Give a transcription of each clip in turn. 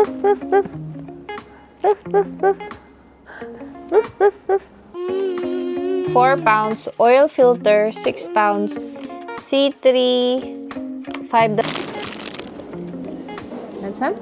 £4, oil filter, 6 pounds, C3, $5. And some?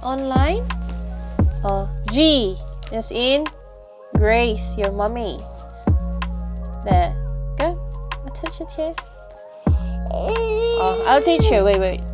Online. Oh, G is in Grace, your mommy. There. Go. I'll touch it here. Oh, I'll teach you. Wait.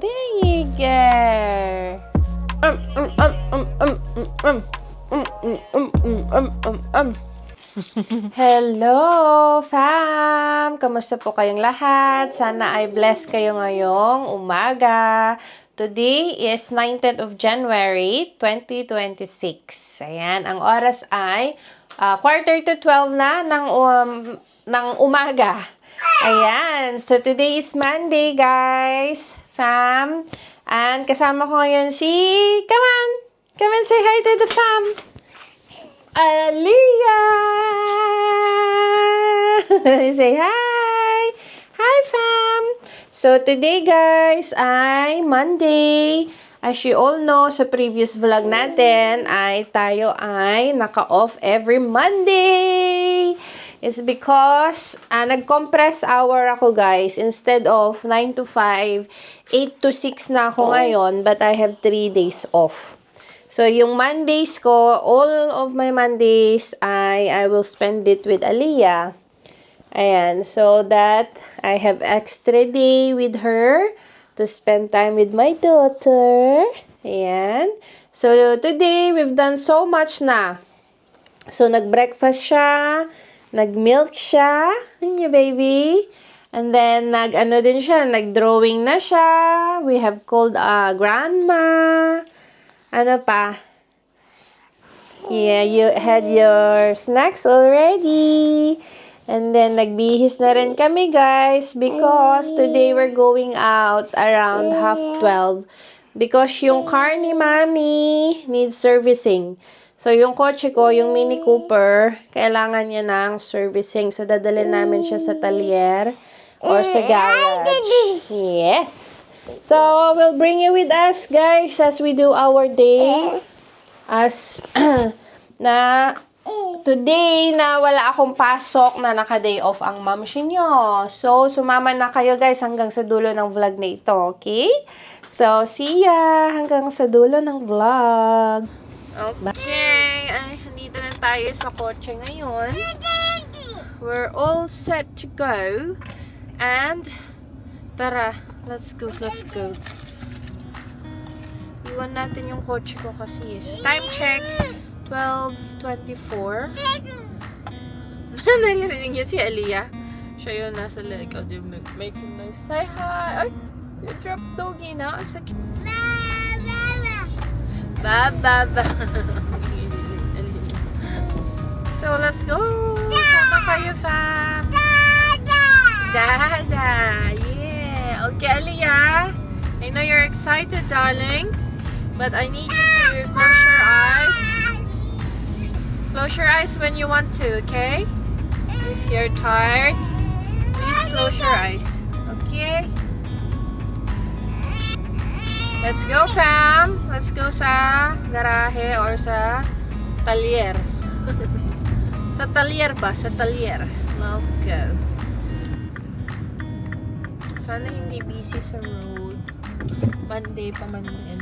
There you go. Hello, fam! Kamusta po kayong lahat? Sana ay blessed kayo ngayong umaga. Today is 19th of January, 2026. Ayan, ang oras ay quarter to 12 na ng umaga. Ayan, so today is Monday, guys. Fam. And kasama ko ngayon si... Come on, say hi to the fam. Aliyah! Say hi! Hi, fam! So, today, guys, ay Monday. As you all know, sa previous vlog natin, tayo ay naka-off every Monday. It's because, nag-compress hour ako, guys. Instead of 9 to 5, 8 to 6 na ako ngayon, but I have 3 days off. So, yung Mondays ko, all of my Mondays, I will spend it with Aliyah. Ayan, so that I have extra day with her to spend time with my daughter. Ayan. So, today, we've done so much na. So, nag-breakfast siya, nag-milk siya, yun baby. And then, nag-drawing na siya. We have called grandma. Ano pa? Yeah, you had your snacks already. And then, nagbihis na rin kami, guys. Because today we're going out around 11:30. Because yung car ni Mami needs servicing. So, yung kotse ko, yung Mini Cooper, kailangan niya ng servicing. So, dadalhin namin siya sa talyer or sa garage. Yes. So, we'll bring you with us, guys, as we do our day. As, today na wala akong pasok na naka-day off ang mamsi nyo. So, sumama na kayo, guys, hanggang sa dulo ng vlog na ito, okay? So, see ya hanggang sa dulo ng vlog. Okay, nandito na tayo sa kotse ngayon. We're all set to go. And, tara, let's go. Iwan natin yung kotse ko kasi time check, 12:24. Naririnig niyo si Aliyah. Siya yun nasa ikaw din making noise. Say hi! Ay! You dropped doggy na. Sakit. Ba. So, let's go! Sama kayo, fam! Dada! Yeah! Okay, Aliyah! I know you're excited, darling. But I need you to close your eyes. Close your eyes when you want to, okay? If you're tired, please close your eyes. Okay? Let's go, fam! Let's go sa garahe or sa talyer. Sa talyer ba? Sa talyer. Let's go. Sana hindi busy sa road. Monday pa man yan.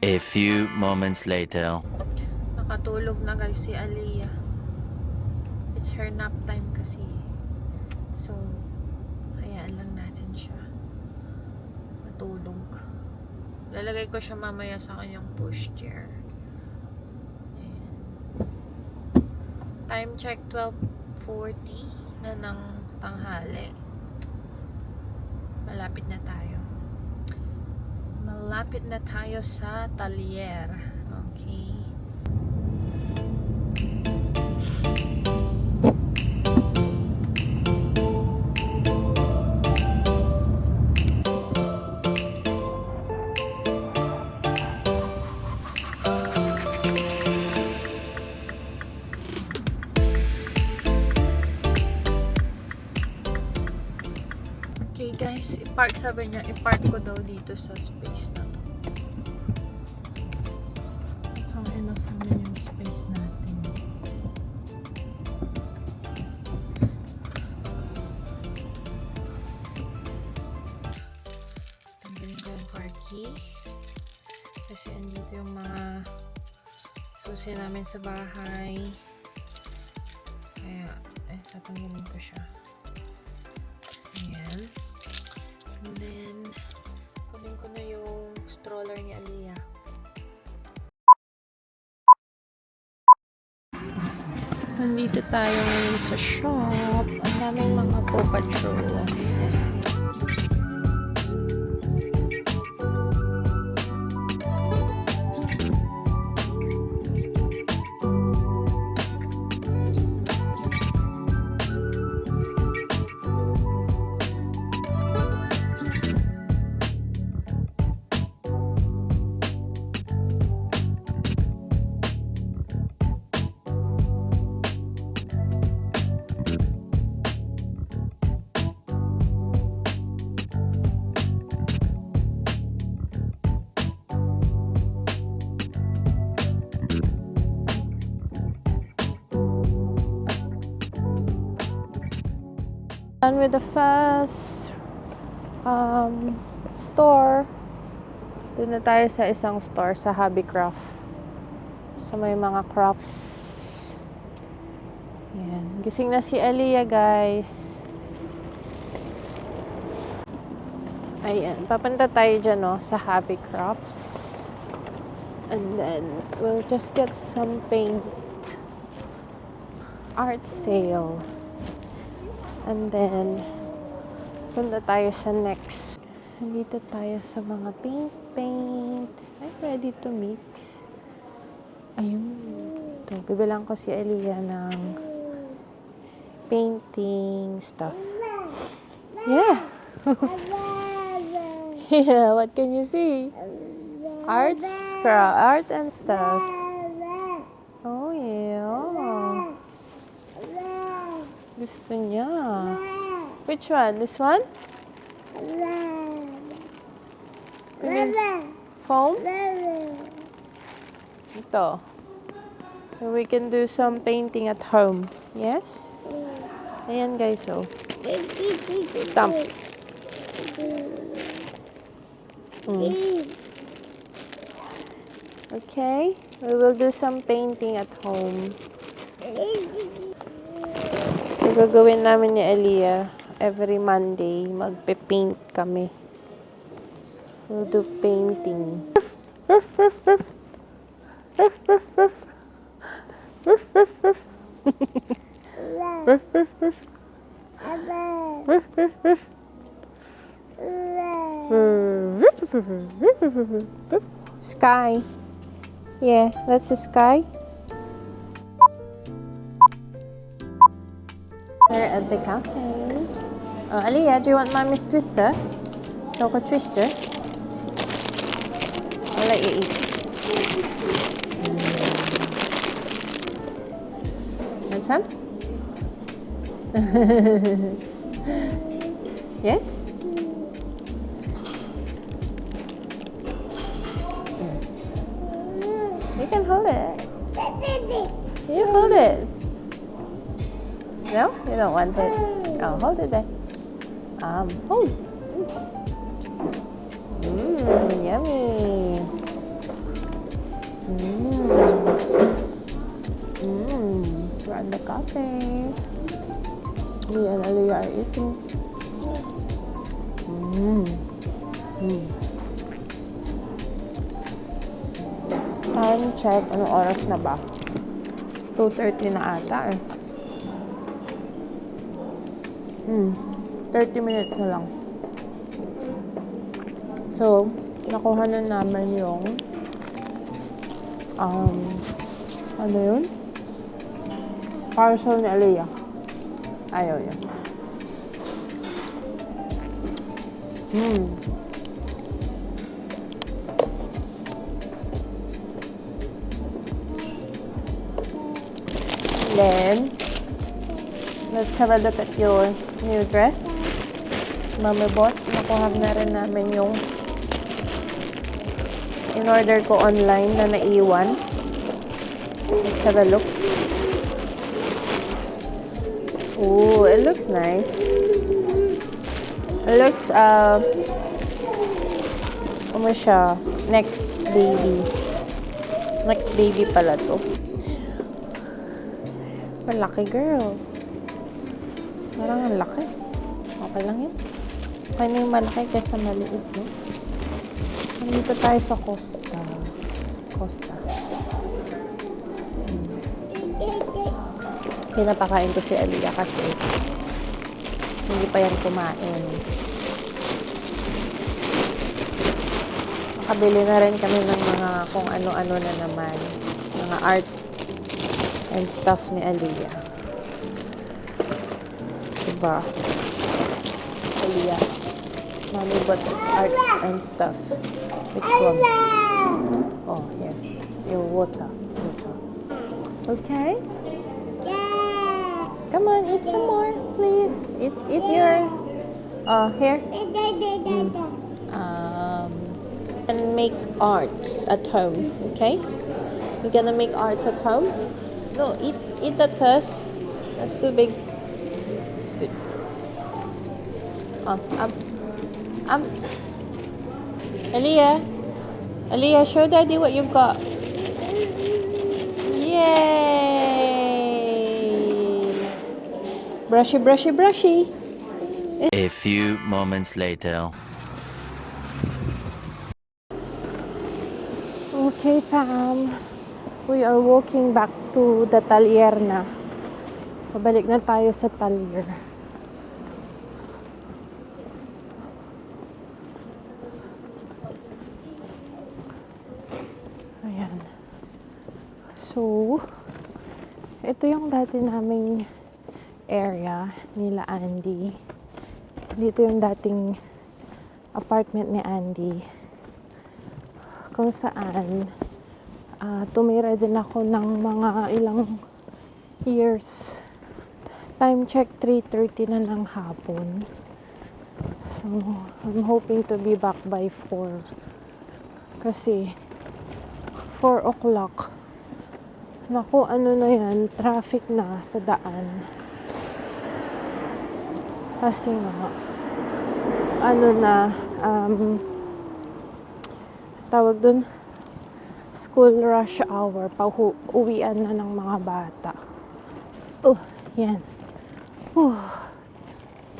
A few moments later. Nakatulog na guys si Aliyah. It's her nap time kasi. So, hayaan lang natin siya matulog. Lalagay ko siya mamaya sa kanyang pushchair. Ayan. Time check 12:40 na ng tanghali. Malapit na tayo. Malapit na tayo sa talyer. Okay. Okay guys, sabi niya, i-park ko daw dito sa space na to. So, enough naman yung space natin. Tanggalin ko yung car key. Kasi andito yung mga susi namin sa bahay. Kaya, tatanggalin ko siya. Ayan. And then, kunin ko na yung stroller ni Aliyah. Nandito tayo ngayon sa shop. Ang daming mga Paw Patrol. Done with the first store. Doon na tayo sa isang store sa Hobbycraft. So may mga crafts. Yan. Gising na si Aliyah, guys. Ayan. Papunta tayo dyan, no, sa Hobbycrafts. And then, we'll just get some paint. Art sale. And then, punta tayo sa next. Nandito tayo sa mga paint. I'm ready to mix. Ayun. Ito, bibilang ko si Aliyah ng painting stuff. Yeah. Yeah, what can you see? Art and stuff. Oh, yeah. Gusto niya. Which one? This one? Foam? Ito. So we can do some painting at home. Yes? Ayan guys, so. Stamp. Okay. We will do some painting at home. So, gagawin namin ni Aliyah every Monday. Magpe-paint kami. We'll do painting. Sky. Yeah, that's the sky. We're at the cafe. Aliyah, do you want Mommy's twister? Choco twister? I'll let you eat. Want some? Yes? You can hold it. You hold it. No? You don't want it? Oh, hold it then. Hold. Yummy. coffee. Me and Aliyah are eating. Time check. Anong oras na ba? 2:30 na ata eh. 30 minutes na lang. So, nakuha na namin yung ano yun? Parcel ni Aliyah. Ayaw niya. Then, let's have a look at your new dress. Mami bought. Nakuha na rin namin yung in-order ko online na naiwan. Let's have a look. Ooh, it looks nice. It looks, ano siya? Next baby. Next baby pala to. Malaki, girl. Parang ang laki. Okay lang yun. Okay na yung malaki kaysa maliit, no? Nandito tayo sa Costa. Pinapakain ko si Aliyah kasi hindi pa yan kumain. Nakabili na rin kami ng mga kung ano-ano na naman. Mga arts and stuff ni Aliyah. Diba? Aliyah. Mommy bought arts and stuff. Which one? Oh, here. Your water. Okay? Come on, eat some more, please. Eat your... here. And make arts at home, okay? You're gonna make arts at home? No, eat that first. That's too big. Good. Aliyah, show Daddy what you've got. Yay! Brushy. A few moments later. Okay, fam. We are walking back to the talyer na. Pabalik na tayo sa talyer. Ayan. So, ito yung dati naming area nila Andy. Dito yung dating apartment ni Andy. Kung saan tumira din ako ng mga ilang years. Time check 3:30 na ng hapon. So, I'm hoping to be back by 4. Kasi 4 o'clock. Naku, ano na yan, traffic na sa daan. Kasi nga, ano na, tawag dun, school rush hour, uwian na ng mga bata. Yan.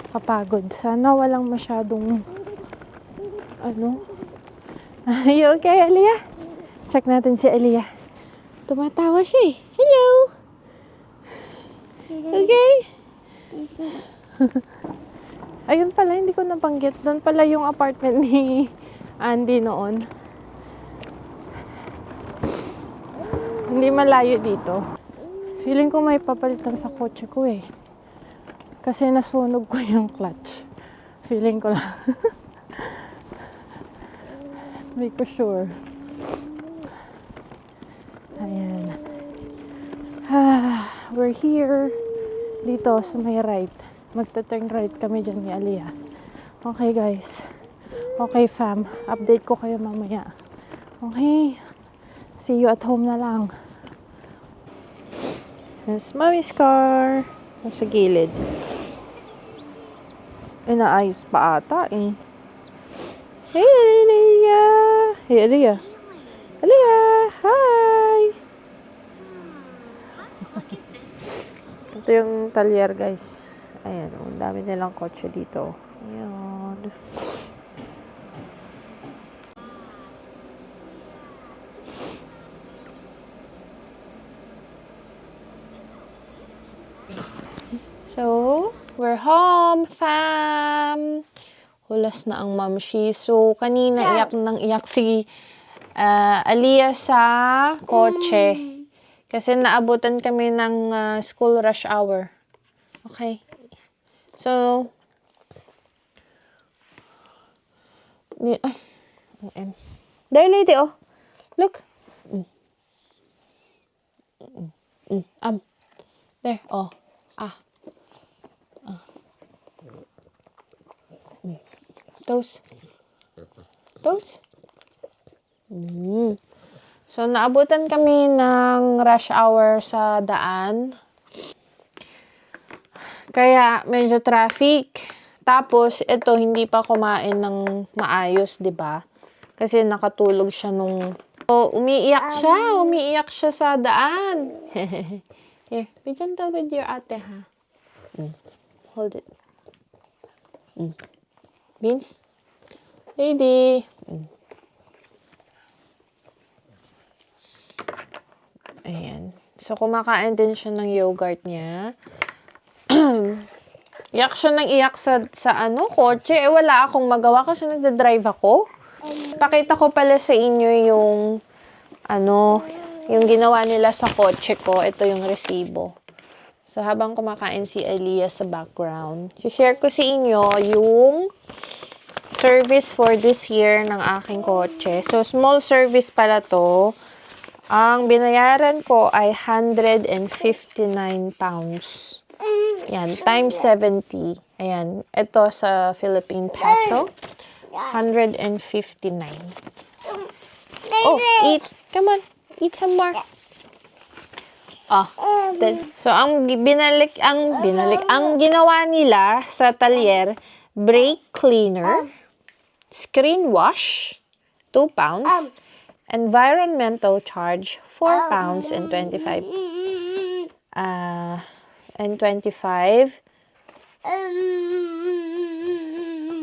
Kapagod. Sana walang masyadong, You okay, Aliyah? Check natin si Aliyah. Tumatawa siya eh. Hello! Okay? Ayun pala, hindi ko nabanggit. Doon pala yung apartment ni Andy noon. Hindi malayo dito. Feeling ko may papalitan sa kotse ko eh. Kasi nasunog ko yung clutch. Feeling ko lang. Hindi ko sure. Ayan. We're here. Dito sa may right. Magta-turn right kami dyan ni Aliyah. Okay guys. Okay fam. Update ko kayo mamaya. Okay. See you at home na lang. Yes, Mommy's car. Nasa gilid. Inaayos pa ata eh. Hey Aliyah! Hey Aliyah! Aliyah! Hi! Ito yung talyer, guys. Ayan, oh, ang dami nilang kotse dito. Ayan. So, we're home, fam! Hulas na ang mamshi. So, kanina iyak nang iyak si Aliyah sa kotse. Kasi naabutan kami ng school rush hour. Okay. So, ay, there, lady, oh. Look. There, oh. Toes. So, naabutan kami ng rush hour sa daan. Kaya, medyo traffic. Tapos, ito, hindi pa kumain ng maayos, di ba? Kasi nakatulog siya nung... So, umiiyak siya sa daan. Here, be gentle with your ate, ha? Hold it. Beans? Lady. Ayan. So, kumakain din siya ng yogurt niya. Iyak siya ng iyak sa kotse. Wala akong magawa kasi nagda-drive ako. Pakita ko pala sa inyo yung, yung ginawa nila sa kotse ko. Ito yung resibo. So, habang kumakain si Aliyah sa background, share ko sa inyo yung service for this year ng aking kotse. So, small service pala to. Ang binayaran ko ay 159 pounds. Yan, times 70. Ayan, ito sa Philippine peso. 159. Oh, eat. Come on, eat some more. So, ang ginawa nila sa talyer, brake cleaner, screen wash, 2 pounds, environmental charge, 4 pounds and 25.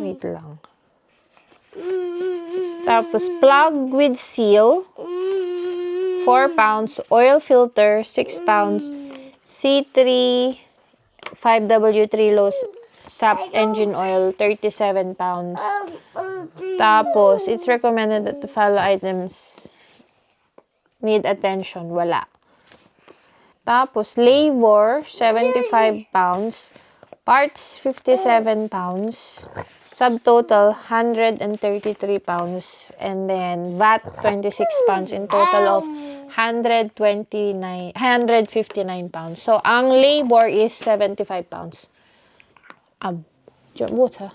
Wait lang. Tapos, plug with seal, 4 pounds, oil filter, 6 pounds, C3, 5W3 low sap engine oil, 37 pounds. Tapos, it's recommended that the follow items need attention. Wala. Tapos, labor, 75 pounds. Parts, 57 pounds. Subtotal, 133 pounds. And then, VAT, 26 pounds. In total of 159 pounds. So, ang labor is 75 pounds. Water.